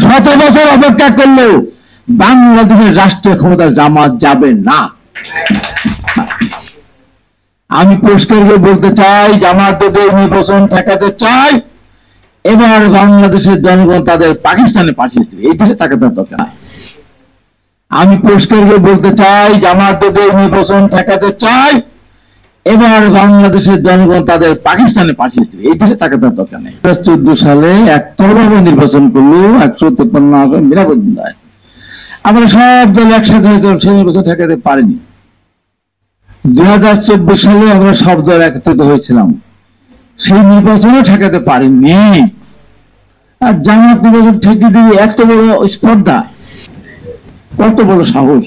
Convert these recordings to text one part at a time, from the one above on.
শত বছর অপেক্ষা করলেও বাংলাদেশের রাষ্ট্রীয় ক্ষমতার জামাত যাবে না। আমি পরিষ্কার করে বলতে চাই, জামাত দেবে নির্বাচন ঠেকাতে চাই, এবার বাংলাদেশের জনগণ তাদের পাকিস্তানে পাঠিয়ে দেবে, এই দেশে টাকা দেওয়ার দরকার। আমি পরিষ্কার করে বলতে চাই, জামাত দেবে নির্বাচন ঠেকাতে চাই, এবার বাংলাদেশের জনগণ তাদের পাকিস্তানে পাঠিয়ে দেবে, এই দেশে টাকা দেওয়ার দরকার নেই। 2014 সালে একতরফাভাবে নির্বাচন করলো, 153 আসন বিনা প্রতিদ্বন্দ্বিতায়। আমরা সব দল একসাথে হয়েছিলাম, সেই নির্বাচন ঠেকাতে পারিনি। 2024 সালে আমরা সব দল একত্রিত হয়েছিলাম, সেই নির্বাচনও ঠেকাতে পারিনি। আর জামাত নির্বাচন ঠেকিয়ে দিয়ে এত বড় স্পর্ধা, কত বড় সাহস!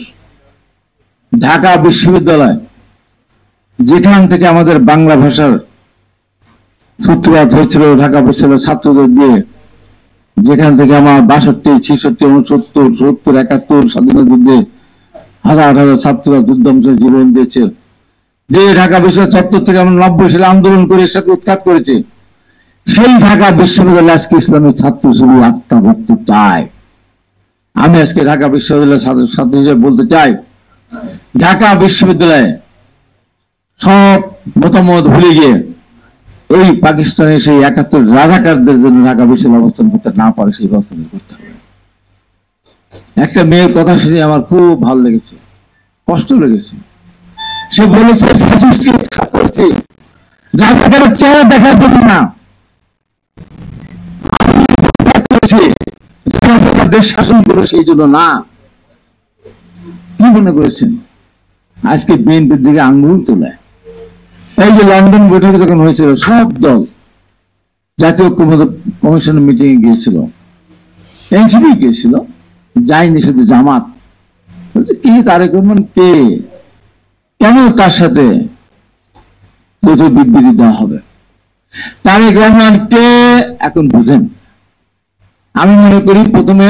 ঢাকা বিশ্ববিদ্যালয়, যেখান থেকে আমাদের বাংলা ভাষার সূত্রপাত হয়েছিল, ঢাকা বিশ্ববিদ্যালয়ের ছাত্রদের দিয়ে, যেখান থেকে আমার 62, 66, 69, 70, 71 স্বাধীনতা যুদ্ধে হাজার হাজার ছাত্ররা দুর্দমসে জীবন দিয়েছে, যে ঢাকা বিশ্ববিদ্যালয় চত্বর থেকে আমরা 90 সালে আন্দোলন করে এর সাথে উৎখাত করেছে, সেই ঢাকা বিশ্ববিদ্যালয় আজকে ইসলামের ছাত্র শুধু আত্মা ভর্তি চায়। আমি আজকে ঢাকা বিশ্ববিদ্যালয়ের ছাত্র হিসেবে বলতে চাই, ঢাকা বিশ্ববিদ্যালয়ে সব মতামত ভুলে গিয়ে এই পাকিস্তানের সেই 71 রাজাকারদের জন্য ঢাকা বিশ্ববিদ্যালয় অবস্থান করতে না পারে, সেই ব্যবস্থা করতে হবে। একটা মেয়ের কথা শুনে আমার খুব ভালো লেগেছে, কষ্ট লেগেছে। সে বলেছে, রাজাকারের চেহারা দেখার জন্য না, দেশ শাসন করে সেই জন্য না। কি মনে করেছেন আজকে বিএনপির দিকে আঙ্গুল তোলে? এই যে লন্ডন বৈঠকে যখন হয়েছিল, সব দল জাতীয় কমিশনের মিটিং এ গিয়েছিল, এনসিপি গিয়েছিল, যায়নি শুধু জামাত। কি তারেক রহমান কে, কেন তার সাথে বিবৃতি দেওয়া হবে? তারেক রহমান কে এখন বুঝেন। আমি মনে করি প্রথমে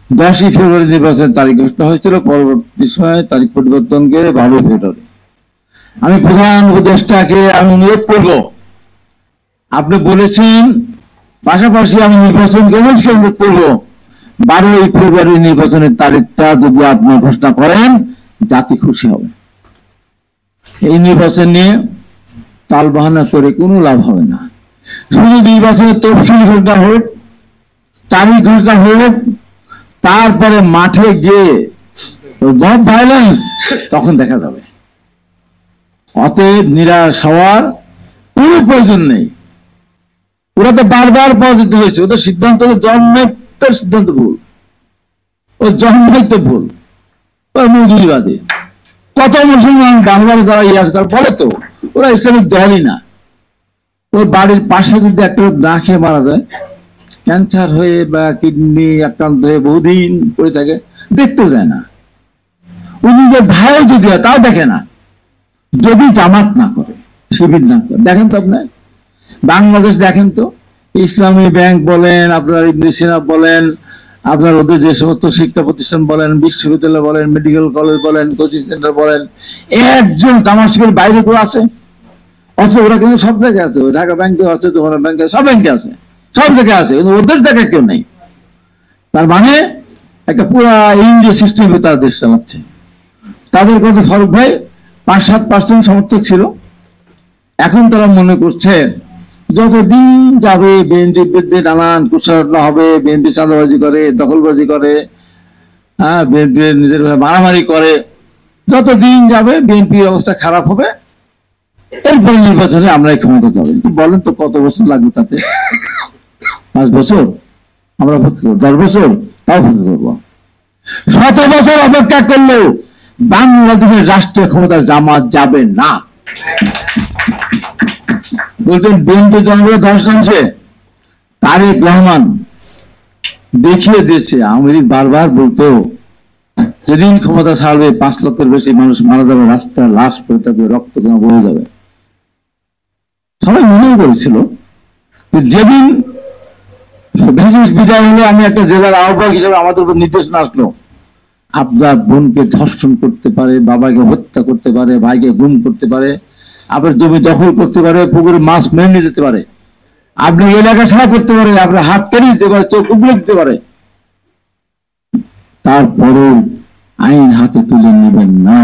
10ই ফেব্রুয়ারি নির্বাচনের তারিখ ঘোষণা হয়েছিল, পরবর্তী সময়ে তারিখ পরিবর্তন করে 12 ফেব্রুয়ারি। আমি প্রধান উপদেষ্টাকে আমি অনুরোধ করব, আপনি বলেছেন, পাশাপাশি আমি নির্বাচন কমিশনকে অনুরোধ করব, 12ই ফেব্রুয়ারি নির্বাচনের তারিখটা যদি আপনি ঘোষণা করেন, জাতি খুশি হবে। এই নির্বাচন নিয়ে তাল বাহানা করে কোনো লাভ হবে না। শুধু নির্বাচনের তফসিল ঘোষণা হোক, তারিখ ঘোষণা হোক, তারপরে মাঠে গিয়ে মব ভায়োলেন্স তখন দেখা যাবে। অতএব নিরাশ হওয়ার কোনো প্রয়োজন নেই। ওরা তো বারবার পরাজিত হয়েছে, ওদের সিদ্ধান্ত জন্মের সিদ্ধান্ত ভুল, ও জন্মের তো ভুল, মৌদুদিবাদী। কত মুসলমান বাংলাদেশে যারা ইয়ে আছে তারা বলে তো ওরা ইসলামিক দলই না। ওর বাড়ির পাশে যদি একটা না খেয়ে মারা যায়, ক্যান্সার হয়ে বা কিডনি আক্রান্ত হয়ে বহুদিন পড়ে থাকে, দেখতেও যায় না। ও নিজের ভাইও যদি হয় তাও দেখে না, যদি জামাত না করে, শিবির না করে। দেখেন তো আপনার বাংলাদেশ, দেখেন তো ইসলামী ব্যাংক বলেন, আপনার ইবনে সিনা বলেন, আপনার ওদের যে সমস্ত শিক্ষা প্রতিষ্ঠান বলেন, বিশ্ববিদ্যালয় বলেন, মেডিকেল কলেজ বলেন, কোচিং সেন্টার বলেন, একজন জামাত শিবিরের বাইরে কেউ আছে? অথচ ওরা কিন্তু সব জায়গায় আছে, ঢাকা ব্যাংকে আছে, যমুনা ব্যাংকে, সব ব্যাংকে আছে, সব জায়গায় আছে, কিন্তু ওদের জায়গায় কেউ নেই। তার মানে একটা পুরো ইন্ডিয়া সিস্টেমে তারা দেশ চালাচ্ছে। তাদের কথা ফারুক ভাই 5-7% সমর্থক ছিল, এখন তারা মনে করছে যতদিন যাবে বিএনপির বিরুদ্ধে নানান কুৎসা হবে, বিএনপি চাঁদাবাজি করে, দখলবাজি করে, বিএনপি নিজের মারামারি করে, যতদিন যাবে বিএনপির অবস্থা খারাপ হবে, এরপরে নির্বাচনে আমরাই ক্ষমতা যাবেন। বলেন তো কত বছর লাগবে তাতে? 5 বছর? আমরা অপেক্ষা করবো? 10 বছর? তাও অপেক্ষা করবো। 7 বছর অপেক্ষা করলেও বাংলাদেশের রাষ্ট্রীয় ক্ষমতার জামাত যাবে না। বলতেন বিএনপি জনগণের ধস নামছে, তারেক রহমান দেখিয়ে দিয়েছে। আওয়ামী লীগ বারবার বলতো যেদিন ক্ষমতা ছাড়বে 5 লক্ষের বেশি মানুষ মারা যাবে, রাস্তায় লাশ পড়ে থাকবে, রক্ত বয়ে যাবে। সবাই মনেও করেছিল যেদিন বিদায় হলো, আমি একটা জেলার আহ্বায়ক হিসেবে আমাদের উপর নির্দেশনা আসলো, আপনার বোনকে ধর্ষণ করতে পারে, বাবাকে হত্যা করতে পারে, ভাইকে গুম করতে পারে, আপনার জমি দখল করতে পারে, পুকুরে মাছ মেরে নিয়ে যেতে পারে, আপনি এলাকা ছাড়া করতে পারে, আপনার হাত কেটে দিতে পারে, চোখ উপড়ে দিতে পারে, তারপরেও আইন হাতে তুলে নেবেন না।